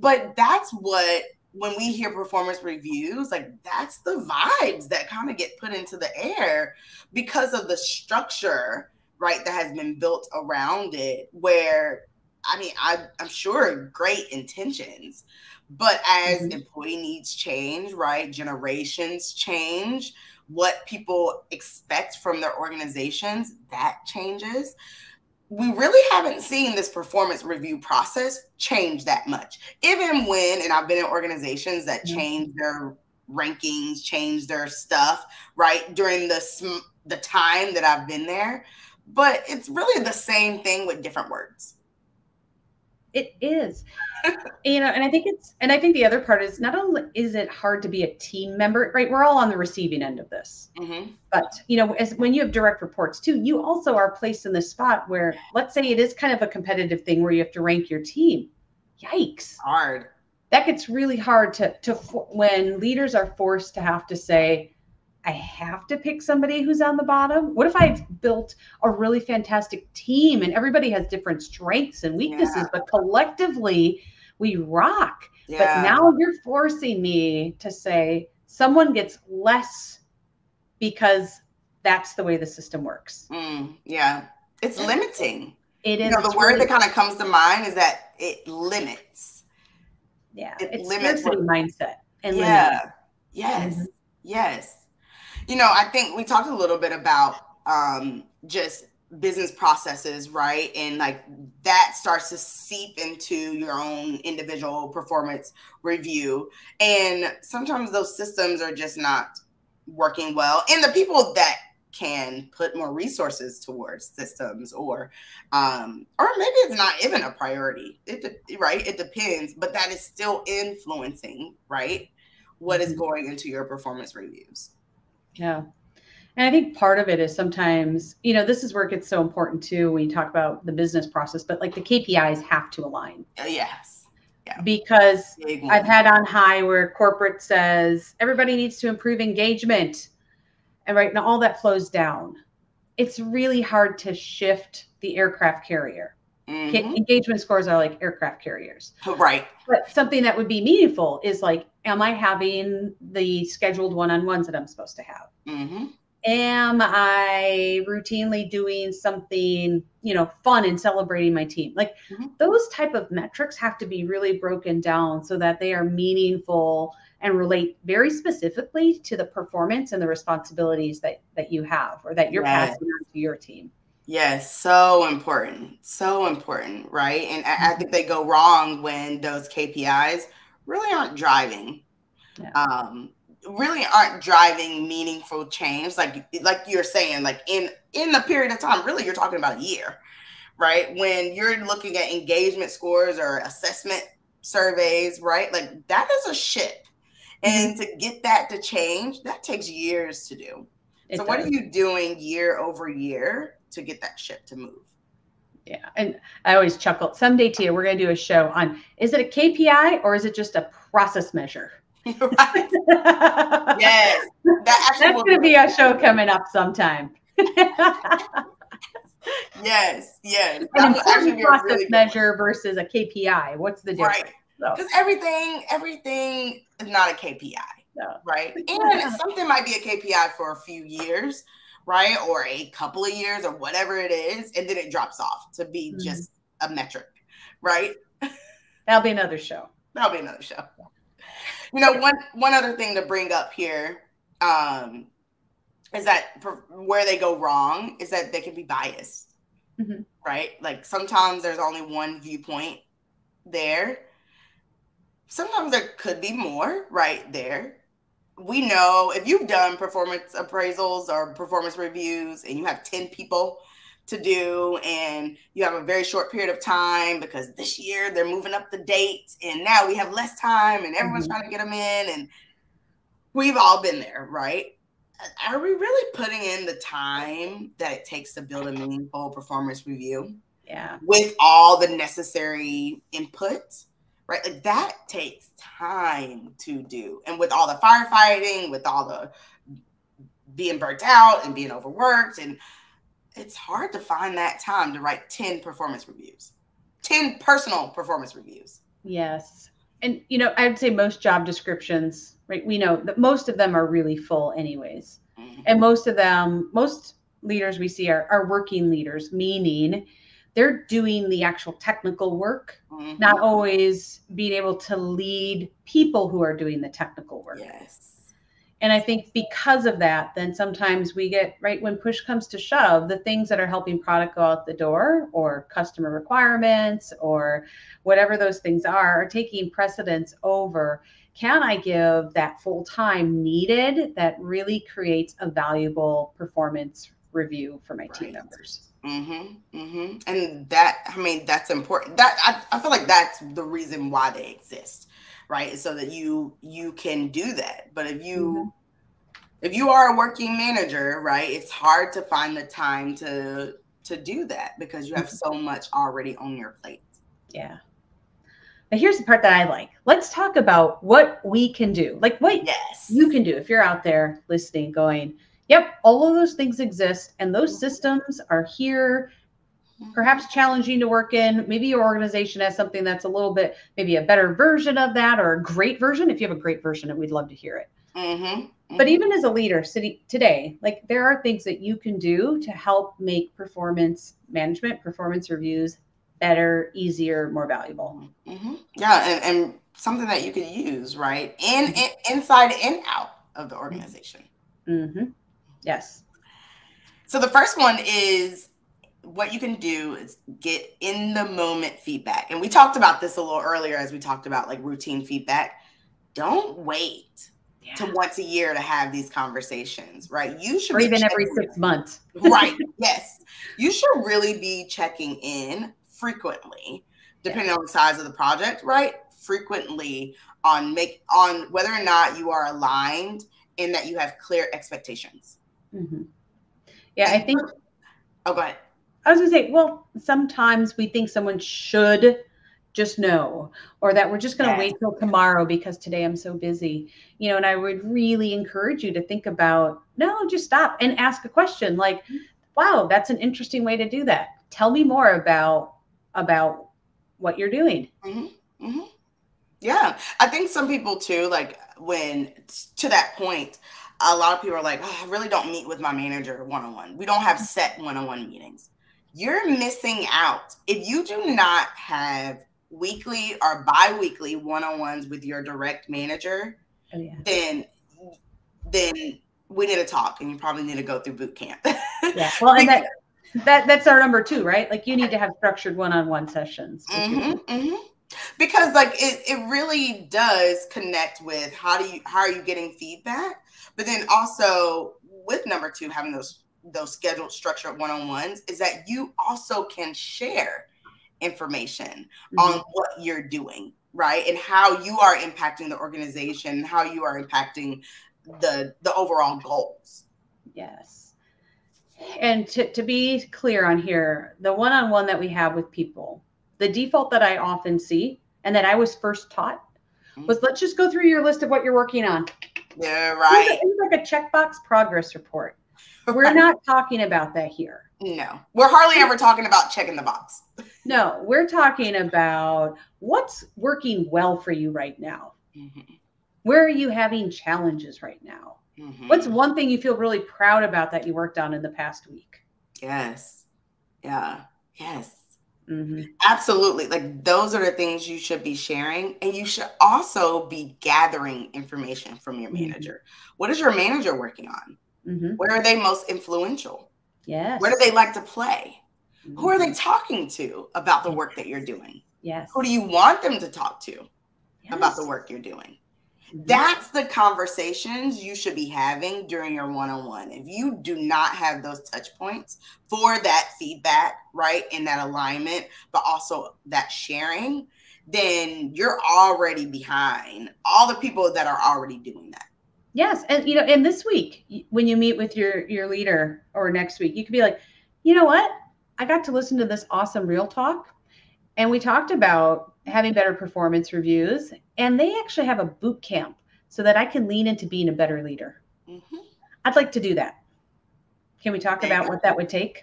But that's what, when we hear performance reviews, like that's the vibes that kind of get put into the air because of the structure, right, that has been built around it, where I mean, I'm sure great intentions, but as employee needs change, right, generations change, what people expect from their organizations, that changes. We really haven't seen this performance review process change that much. Even when, and I've been in organizations that change their rankings, change their stuff, right, during the time that I've been there. But it's really the same thing with different words. It is. You know, and I think the other part is, not only is it hard to be a team member, right? We're all on the receiving end of this. Mm-hmm. But, you know, when you have direct reports too, you also are placed in this spot where, let's say it is kind of a competitive thing where you have to rank your team. Yikes. Hard. That gets really hard to when leaders are forced to have to say, I have to pick somebody who's on the bottom. What if I've built a really fantastic team and everybody has different strengths and weaknesses, but collectively we rock. Yeah. But now you're forcing me to say someone gets less because that's the way the system works. Yeah. It's limiting. It is. You know, the word that kind of comes to mind is that it limits. Yeah. It's scarcity mindset. And limiting. Yes. Mm-hmm. Yes. You know, I think we talked a little bit about just business processes, right? And like that starts to seep into your own individual performance review. And sometimes those systems are just not working well. And the people that can put more resources towards systems, or maybe it's not even a priority, right? It depends, but that is still influencing, right, what is going into your performance reviews. Yeah. And I think part of it is sometimes, you know, this is where it gets so important too when you talk about the business process, but like the KPIs have to align. Yes. Yeah. Because I've had on high where corporate says everybody needs to improve engagement. And right now all that flows down. It's really hard to shift the aircraft carrier. Engagement scores are like aircraft carriers. Right. But something that would be meaningful is like, am I having the scheduled one-on-ones that I'm supposed to have? Mm-hmm. Am I routinely doing something, fun and celebrating my team? Like those type of metrics have to be really broken down so that they are meaningful and relate very specifically to the performance and the responsibilities that you have or that you're passing on to your team. Yes, so important. So important, right? And I think they go wrong when those KPIs really aren't driving. Yeah. Really aren't driving meaningful change. Like you're saying, like in the period of time, really you're talking about a year, right? When you're looking at engagement scores or assessment surveys, right? Like that is a ship. And to get that to change, that takes years to do. So what are you doing year over year to get that ship to move? Yeah. And I always chuckle. Someday, Tia, we're going to do a show on, is it a KPI or is it just a process measure? Right. Yes. That's going to be a show coming up sometime. Yes. Yes. An important process measure versus a KPI. What's the difference? Right. Because everything is not a KPI. No. Right. And something might be a KPI for a few years, right? Or a couple of years or whatever it is. And then it drops off to be just a metric, right? That'll be another show. That'll be another show. One other thing to bring up here is that where they go wrong is that they can be biased, right? Like sometimes there's only one viewpoint there. Sometimes there could be more right there. We know if you've done performance appraisals or performance reviews and you have 10 people to do and you have a very short period of time because this year they're moving up the date and now we have less time and everyone's trying to get them in, and we've all been there, right? Are we really putting in the time that it takes to build a meaningful performance review? Yeah. With all the necessary input, right? Like that takes time to do. And with all the firefighting, with all the being burnt out and being overworked, and it's hard to find that time to write 10 performance reviews, 10 personal performance reviews. Yes. And, I'd say most job descriptions, right? We know that most of them are really full anyways. And most leaders we see are working leaders, meaning they're doing the actual technical work, not always being able to lead people who are doing the technical work. Yes. And I think because of that, then sometimes we get, right, when push comes to shove, the things that are helping product go out the door or customer requirements or whatever those things are taking precedence over, can I give that full time needed that really creates a valuable performance review for my team members? And that's important. That I feel like that's the reason why they exist, right? So that you can do that. But if you are a working manager, right, it's hard to find the time to do that because you have so much already on your plate. Yeah. But here's the part that I like. Let's talk about what we can do. Like what you can do if you're out there listening going, yep, all of those things exist and those systems are here, perhaps challenging to work in. Maybe your organization has something that's a little bit, maybe a better version of that or a great version. If you have a great version, we'd love to hear it. But even as a leader today, like there are things that you can do to help make performance management, performance reviews better, easier, more valuable. Yeah, and something that you can use, right? Inside and out of the organization. Yes. So the first one is what you can do is get in the moment feedback. And we talked about this a little earlier as we talked about like routine feedback. Don't wait to once a year to have these conversations, right? You should or even every 6 months. Right. Yes. You should really be checking in frequently, depending on the size of the project, right? Frequently on whether or not you are aligned and that you have clear expectations. Yeah, I think. Oh, go ahead. I was going to say, well, sometimes we think someone should just know, or that we're just going to wait till tomorrow because today I'm so busy, and I would really encourage you to think about, no, just stop and ask a question like, wow, that's an interesting way to do that. Tell me more about about what you're doing. Mm-hmm. Mm-hmm. Yeah. I think some people too, like when to that point, a lot of people are like, oh, I really don't meet with my manager one-on-one. We don't have set one-on-one meetings. You're missing out. If you do not have weekly or bi-weekly one-on-ones with your direct manager, Oh, yeah. then we need to talk, and you probably need to go through boot camp. Yeah. Well, and that's our number 2, right? Like you need to have structured one-on-one sessions. Because like it really does connect with how are you getting feedback, but then also with number 2, having those scheduled structured one-on-ones, is that you also can share information on what you're doing, right? And how you are impacting the organization, how you are impacting the overall goals. Yes. And to be clear on here, the one-on-one that we have with people, the default that I often see and that I was first taught was, let's just go through your list of what you're working on. Yeah, right. It's like a checkbox progress report. We're not talking about that here. No, we're hardly ever talking about checking the box. No, we're talking about what's working well for you right now. Where are you having challenges right now? What's one thing you feel really proud about that you worked on in the past week? Yes. Yeah. Yes. Absolutely. Like those are the things you should be sharing. And you should also be gathering information from your manager. What is your manager working on? Where are they most influential? Yes. Where do they like to play? Who are they talking to about the work that you're doing? Yes. Who do you want them to talk to about the work you're doing? That's the conversations you should be having during your one-on-one. If you do not have those touch points for that feedback, right, and that alignment, but also that sharing, then you're already behind all the people that are already doing that. Yes. And, and this week, when you meet with your leader, or next week, you could be like, you know what? I got to listen to this awesome Real Talk. And we talked about having better performance reviews, and they actually have a boot camp so that I can lean into being a better leader. I'd like to do that. Can we talk about what that would take?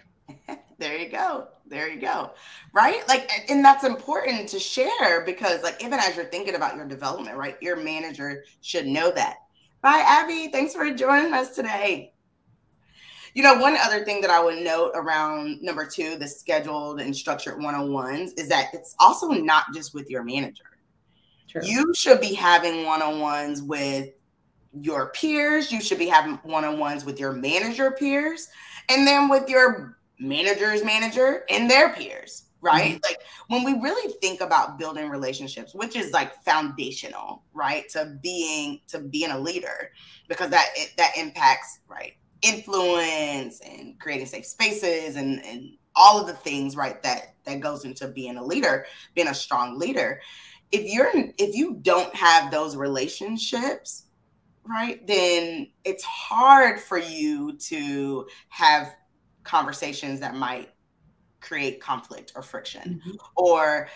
There you go. There you go. Right? Like, and that's important to share, because like, even as you're thinking about your development, right, your manager should know that. Bye, Abby. Thanks for joining us today. One other thing that I would note around number 2, the scheduled and structured one-on-ones, is that it's also not just with your manager. True. You should be having one-on-ones with your peers. You should be having one-on-ones with your manager peers, and then with your manager's manager and their peers, right? Like when we really think about building relationships, which is like foundational, right, to being a leader, because that impacts, right, influence and creating safe spaces and all of the things, right, that goes into being a leader, being a strong leader. If you don't have those relationships, right, then it's hard for you to have conversations that might create conflict or friction, or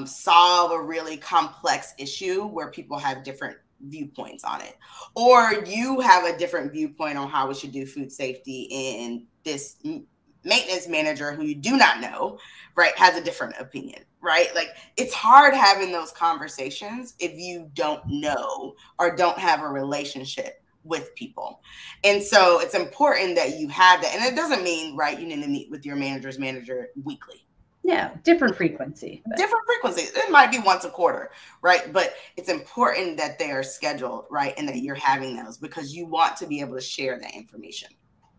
solve a really complex issue where people have different viewpoints on it, or you have a different viewpoint on how we should do food safety, and this maintenance manager who you do not know, right, has a different opinion, right? Like it's hard having those conversations if you don't know or don't have a relationship with people. And so it's important that you have that. And it doesn't mean, right, you need to meet with your manager's manager weekly. Yeah, different frequency. Different frequency. It might be once a quarter, right? But it's important that they are scheduled, right? And that you're having those, because you want to be able to share that information.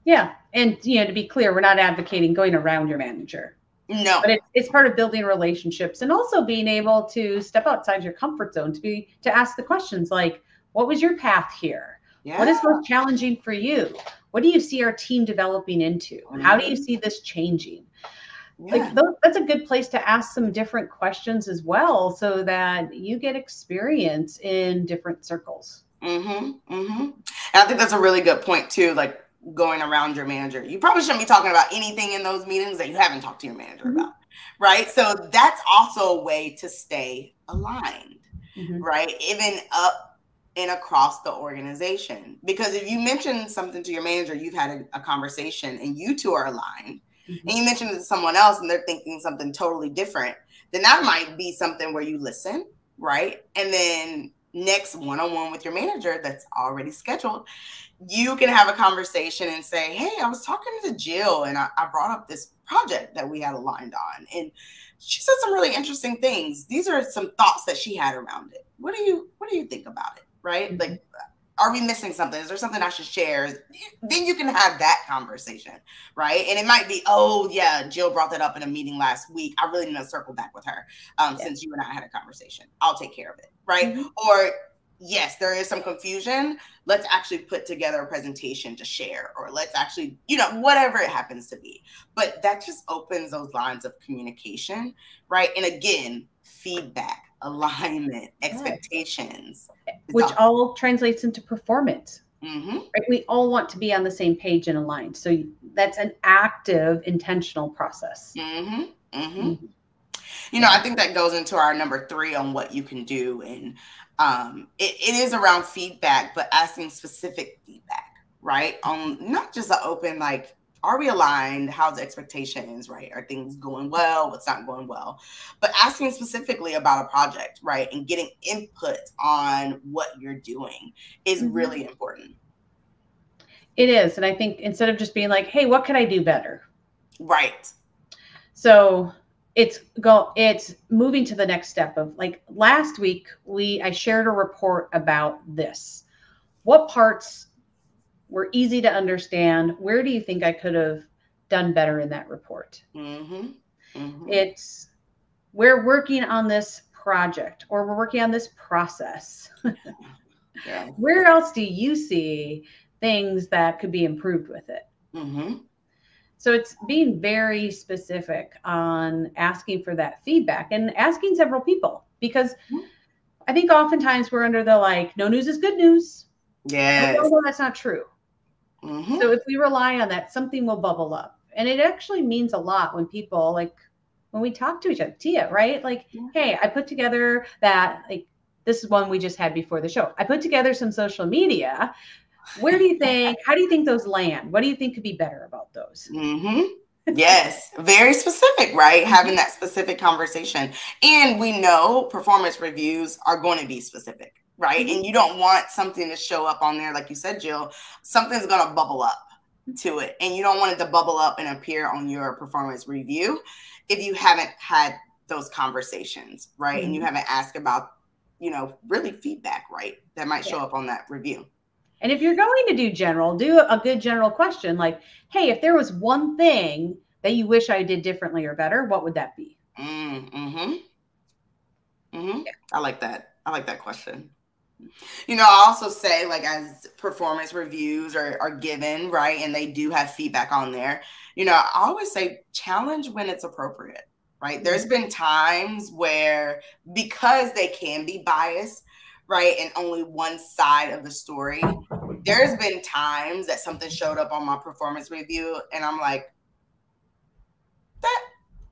Yeah. And, to be clear, we're not advocating going around your manager. No. But it's part of building relationships, and also being able to step outside your comfort zone to ask the questions like, what was your path here? Yeah. What is most challenging for you? What do you see our team developing into? How do you see this changing? Yeah. Like that's a good place to ask some different questions as well, so that you get experience in different circles. And I think that's a really good point too, like going around your manager. You probably shouldn't be talking about anything in those meetings that you haven't talked to your manager about, right? So that's also a way to stay aligned, right? Even up and across the organization. Because if you mention something to your manager, you've had a conversation and you two are aligned, and you mention it to someone else and they're thinking something totally different, then that might be something where you listen, right? And then next one-on-one with your manager that's already scheduled, you can have a conversation and say, hey, I was talking to Jill and I brought up this project that we had aligned on. And she said some really interesting things. These are some thoughts that she had around it. What do you think about it? Right? Like, are we missing something? Is there something I should share? Then you can have that conversation, right? And it might be, oh yeah, Jill brought that up in a meeting last week. I really need to circle back with her since you and I had a conversation. I'll take care of it, right? Or yes, there is some confusion. Let's actually put together a presentation to share, or let's actually, whatever it happens to be. But that just opens those lines of communication, right? And again, feedback, alignment, expectations. Which all translates into performance. Right? We all want to be on the same page and aligned. So that's an active, intentional process. I think that goes into our number 3 on what you can do. And it is around feedback, but asking specific feedback, right? Not just an open, like, are we aligned? How's the expectations, right? Are things going well? What's not going well? But asking specifically about a project, right? And getting input on what you're doing is really important. It is. And I think instead of just being like, hey, what can I do better? Right. So it's moving to the next step of, like, last week, I shared a report about this. What parts were easy to understand? Where do you think I could have done better in that report? It's, we're working on this project, or we're working on this process. Where else do you see things that could be improved with it? So it's being very specific on asking for that feedback and asking several people, because I think oftentimes we're under the, like, no news is good news. Yes. Well, that's not true. So if we rely on that, something will bubble up. And it actually means a lot when people, like, when we talk to each other, Tia, right? Like, hey, I put together that, like, this is one we just had before the show. I put together some social media. Where do you think, how do you think those land? What do you think could be better about those? Yes, very specific, right? Having that specific conversation. And we know performance reviews are going to be specific, right? And you don't want something to show up on there, like you said, Jill, something's going to bubble up to it. And you don't want it to bubble up and appear on your performance review if you haven't had those conversations, right? And you haven't asked about, really feedback, right? That might show up on that review. And if you're going to do a good general question, like, hey, if there was one thing that you wish I did differently or better, what would that be? I like that. I like that question. I also say, like, as performance reviews are given, right, and they do have feedback on there, I always say challenge when it's appropriate, right? There's been times where, because they can be biased, right, and only one side of the story, there's been times that something showed up on my performance review and I'm like,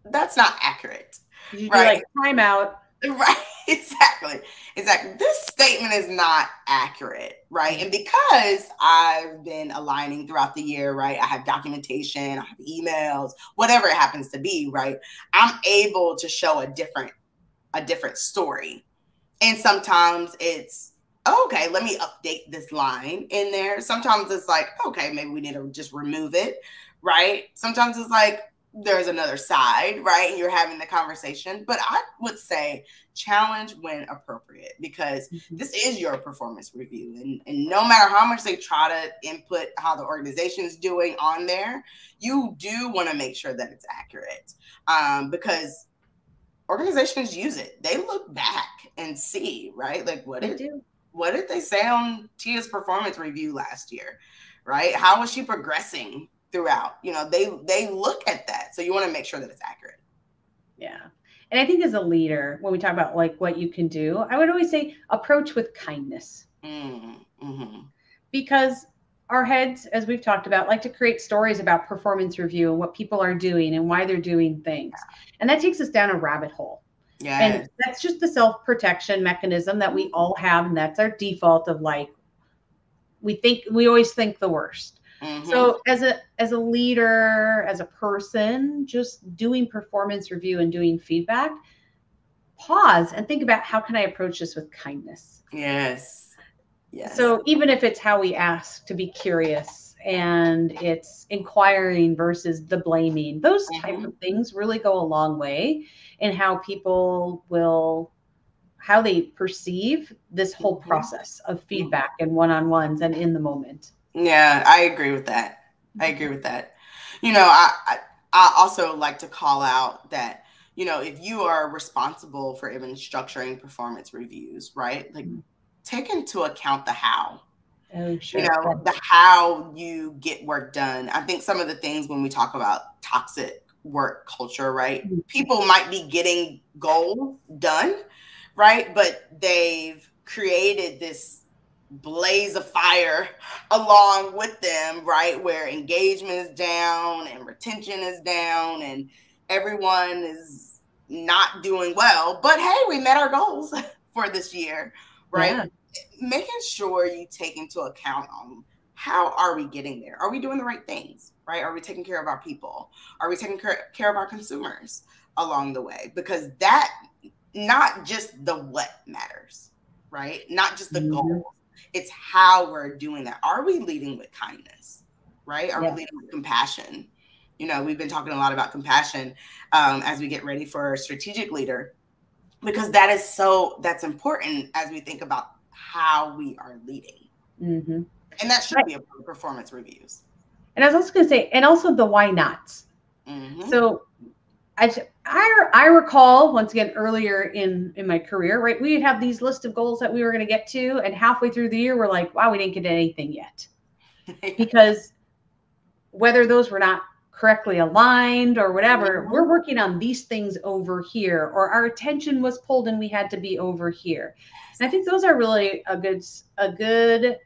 that's not accurate. You right? Like, time out. Right. Exactly. This statement is not accurate, right? And because I've been aligning throughout the year, right? I have documentation, I have emails, whatever it happens to be, right? I'm able to show a different story. And sometimes it's, okay, let me update this line in there. Sometimes it's like, okay, maybe we need to just remove it, right? Sometimes it's like, there's another side, right? And you're having the conversation. But I would say challenge when appropriate, because this is your performance review. And no matter how much they try to input how the organization is doing on there, you do want to make sure that it's accurate, because organizations use it. They look back and see, right? Like, what did they say on Tia's performance review last year, right? How was she progressing throughout? They look at that. So you want to make sure that it's accurate. Yeah. And I think as a leader, when we talk about, like, what you can do, I would always say approach with kindness. Because our heads, as we've talked about, like to create stories about performance review and what people are doing and why they're doing things. And that takes us down a rabbit hole. Yeah. And that's just the self-protection mechanism that we all have. And that's our default of, like, we always think the worst. So as a leader, as a person, just doing performance review and doing feedback, pause and think about, how can I approach this with kindness? Yes. Yes. So even if it's how we ask, to be curious, and it's inquiring versus the blaming, those type of things really go a long way in how people will, how they perceive this whole process of feedback and one-on-ones and in the moment. Yeah, I agree with that. I agree with that. You know, I also like to call out that, you know, if you are responsible for even structuring performance reviews, right? Like, take into account the how. Oh, sure. You know, the how you get work done. I think some of the things when we talk about toxic work culture, right? People might be getting goals done, right? But they've created this blaze of fire along with them, right? Where engagement is down and retention is down and everyone is not doing well. But hey, we met our goals for this year, right? Yeah. Making sure you take into account on how are we getting there? Are we doing the right things, right? Are we taking care of our people? Are we taking care of our consumers along the way? Because that, not just the what matters, right? Not just the goals. It's how we're doing that. Are we leading with kindness, right? Are we leading with compassion? You know, we've been talking a lot about compassion as we get ready for a strategic leader, because that's important as we think about how we are leading. And that should be a performance reviews. And I was also going to say, and also the why nots. So I recall, once again, earlier in my career, right, we'd have these list of goals that we were going to get to, and halfway through the year, we're like, wow, we didn't get anything yet. Because whether those were not correctly aligned or whatever, we're working on these things over here, or our attention was pulled and we had to be over here. And I think those are really a good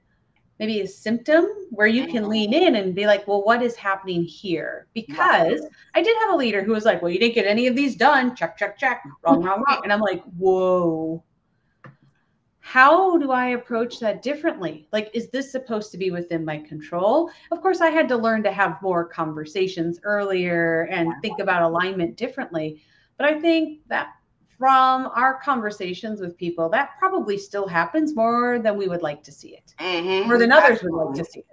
maybe a symptom where you can lean in and be like, well, what is happening here? Because I did have a leader who was like, well, you didn't get any of these done. Check, check, check. Wrong, wrong, wrong. And I'm like, whoa. How do I approach that differently? Like, is this supposed to be within my control? Of course, I had to learn to have more conversations earlier and think about alignment differently. But I think that from our conversations with people, that probably still happens more than we would like to see it, more than others would like to see it.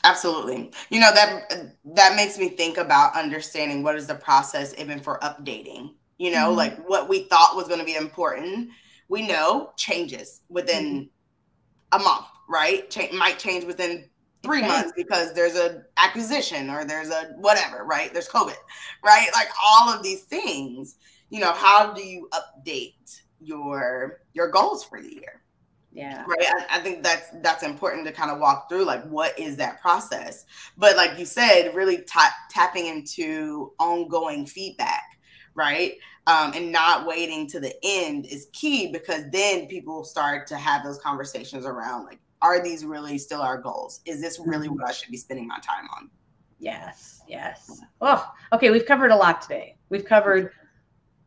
Absolutely. You know, that makes me think about understanding what is the process even for updating, you know, like what we thought was going to be important, we know changes within a month, right? Might change within 3 months because there's an acquisition or there's a whatever, right? There's COVID, right? Like all of these things. You know, how do you update your goals for the year? Yeah. Right. I think that's important to kind of walk through, like, what is that process? But like you said, really tapping into ongoing feedback, right? And not waiting to the end is key, because then people start to have those conversations around, like, are these really still our goals? Is this really what I should be spending my time on? Yes. Yes. Oh, okay. We've covered a lot today. We've covered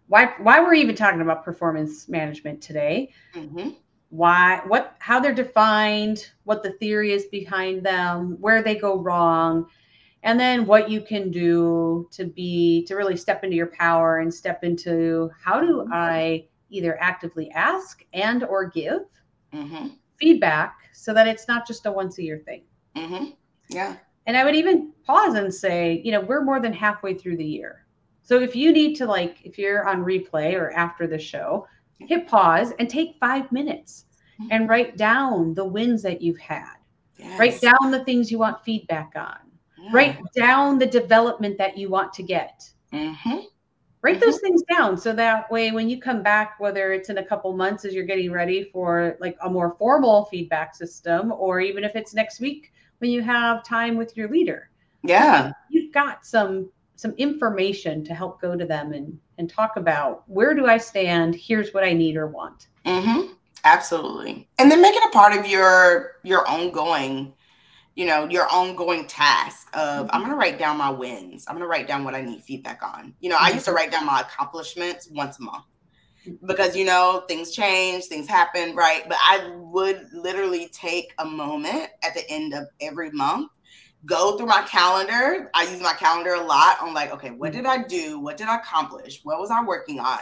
why we're even talking about performance management today, how they're defined, what the theory is behind them, where they go wrong, and then what you can do to really step into your power and step into, how do I either actively ask and or give feedback so that it's not just a once a year thing. Yeah. And I would even pause and say, you know, we're more than halfway through the year. So if you need to, like, if you're on replay or after the show, hit pause and take 5 minutes and write down the wins that you've had. Write down the things you want feedback on. Write down the development that you want to get. Write those things down, so that way when you come back, whether it's in a couple months as you're getting ready for like a more formal feedback system, or even if it's next week when you have time with your leader, you've got some information to help go to them and talk about, where do I stand? Here's what I need or want. Absolutely. And then make it a part of your ongoing, you know, your ongoing task of, I'm going to write down my wins. I'm going to write down what I need feedback on. You know, I used to write down my accomplishments once a month, because, you know, things change, things happen, right? But I would literally take a moment at the end of every month go through my calendar. I use my calendar a lot on like, okay, what did I do? What did I accomplish? What was I working on?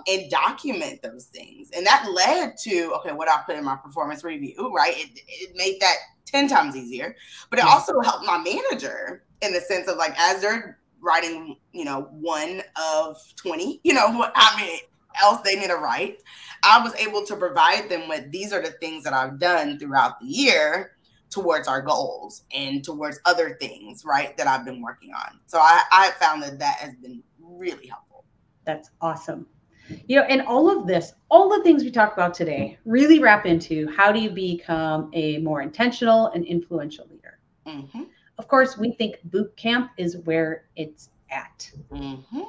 And document those things. And that led to, okay, what I put in my performance review, right? It made that 10 times easier, but it also helped my manager in the sense of like, as they're writing, you know, 1 of 20, you know, what I mean, else they need to write. I was able to provide them with, these are the things that I've done throughout the year towards our goals and towards other things, right, that I've been working on. So I found that that has been really helpful. That's awesome. You know, and all of this, all the things we talked about today really wrap into how do you become a more intentional and influential leader? Mm-hmm. Of course, we think boot camp is where it's at. Mm-hmm.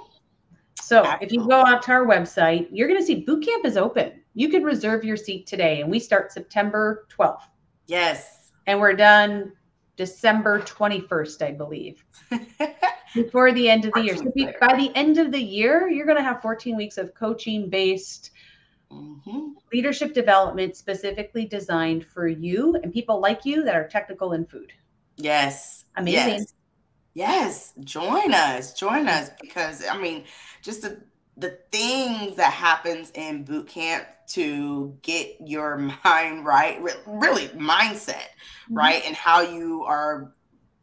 So Absolutely. If you go out to our website, you're going to see boot camp is open. You can reserve your seat today, and we start September 12th. Yes. And we're done December 21st, I believe. Before the end of the year. So by the end of the year, you're going to have 14 weeks of coaching-based leadership development specifically designed for you and people like you that are technical in food. Yes. Amazing. Yes. Join us because, I mean, just the things that happens in boot camp to get your mind right, really mindset, right? And how you are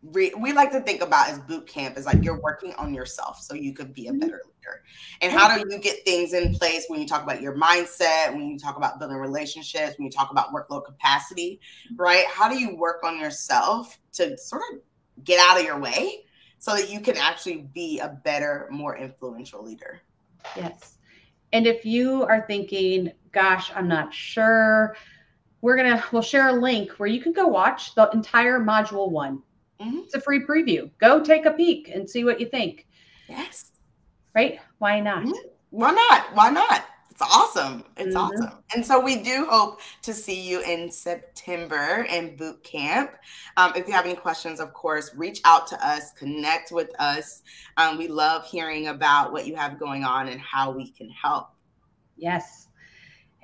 we like to think about as boot camp is like you're working on yourself so you could be a better leader. And how do you get things in place when you talk about your mindset, when you talk about building relationships, when you talk about workload capacity, right? How do you work on yourself to sort of get out of your way so that you can actually be a better, more influential leader? Yes. And if you are thinking, gosh, I'm not sure, we'll share a link where you can go watch the entire module 1. It's a free preview. Go take a peek and see what you think. Yes. Right? Why not? Why not? Why not? It's awesome. It's awesome. And so we do hope to see you in September in boot camp. If you have any questions, of course, reach out to us, connect with us. We love hearing about what you have going on and how we can help. Yes.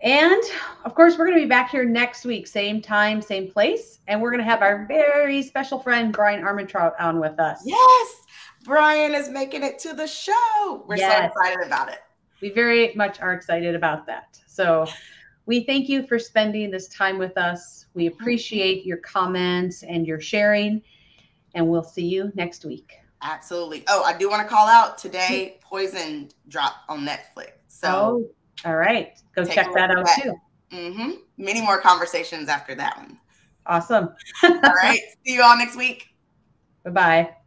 And of course, we're going to be back here next week, same time, same place. And we're going to have our very special friend, Brian Armentrout, on with us. Yes. Brian is making it to the show. We're so excited about it. We very much are excited about that. So we thank you for spending this time with us. We appreciate your comments and your sharing. And we'll see you next week. Absolutely. Oh, I do want to call out today, Poison dropped on Netflix. So all right. Go check that out too. Many more conversations after that one. Awesome. All right. See you all next week. Bye-bye.